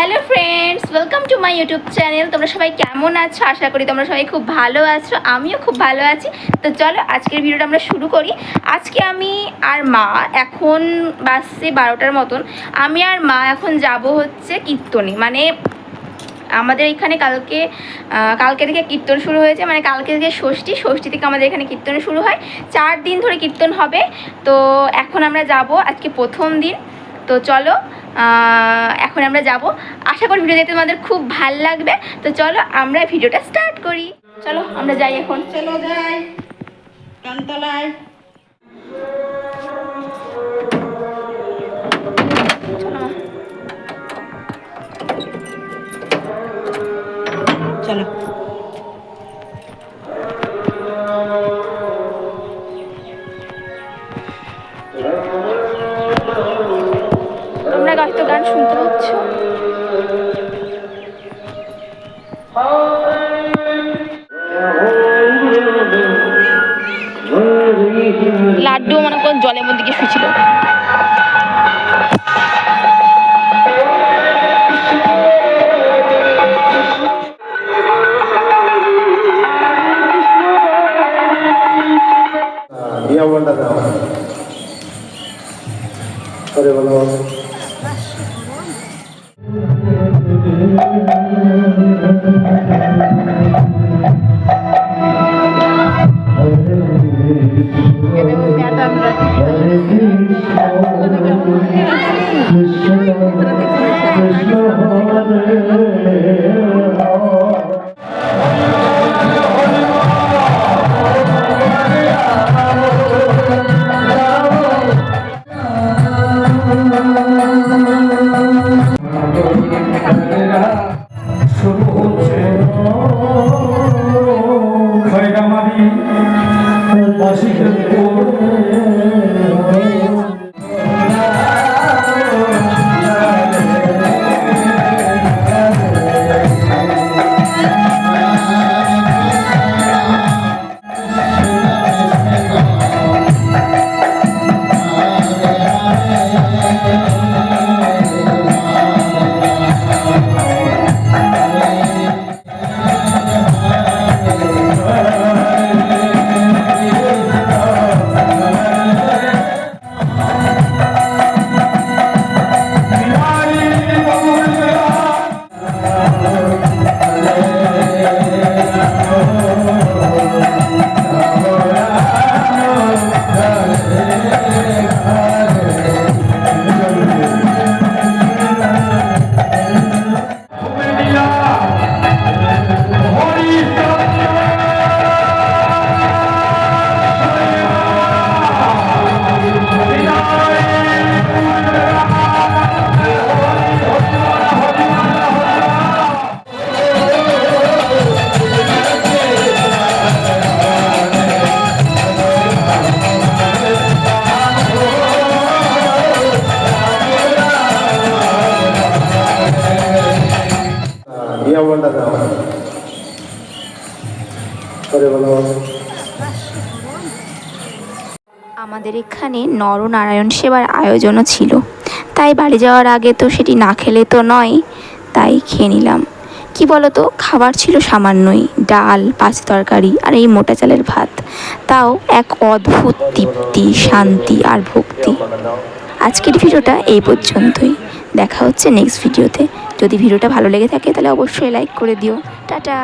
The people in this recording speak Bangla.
Hello friends, welcome to my YouTube channel. তোমরা সবাই কেমন আছো? আশা করি তোমরা সবাই খুব ভালো আছো, আমিও খুব ভালো আছি। তো চলো আজকের ভিডিওটা আমরা শুরু করি। আজকে আমি আর মা, এখন বাজছে 12টার মতন, আমি আর মা এখন যাব হচ্ছে কীর্তনে। মানে আমাদের এখানে কালকে থেকে কীর্তন শুরু হয়েছে, মানে কালকে থেকে ষষ্ঠী থেকে আমাদের এখানে কীর্তন শুরু হয়। 4 দিন ধরে কীর্তন হবে। তো এখন আমরা যাব, আজকে প্রথম দিন। তো চলো এখন আমরা যাব। আশা করি ভিডিও দেখতে তোমাদের খুব ভাল লাগবে। তো চলো আমরা ভিডিওটা স্টার্ট করি। চলো আমরা যাই, এখন চলো যাই কানতলায়। চলো তোমরা হয়তো গান শুনতে পাচ্ছ। লাড্ডু মনে করুন জলের মধ্যে গিয়ে শুয়েছিল। আমাদের এখানে নরনারায়ণ সেবার আয়োজনও ছিল, তাই বাড়ি যাওয়ার আগে তো সেটি না খেলে তো নয়, তাই খেয়ে নিলাম। কি বলতো, খাবার ছিল সামান্যই, ডাল, 5 তরকারি আর এই মোটা চালের ভাত। তাও এক অদ্ভুত তৃপ্তি, শান্তি আর ভক্তি। আজকের ভিডিওটা এই পর্যন্তই। দেখা হচ্ছে নেক্সট ভিডিওতে। যদি ভিডিওটা ভালো লেগে থাকে তাহলে অবশ্যই লাইক করে দিও। টাটা।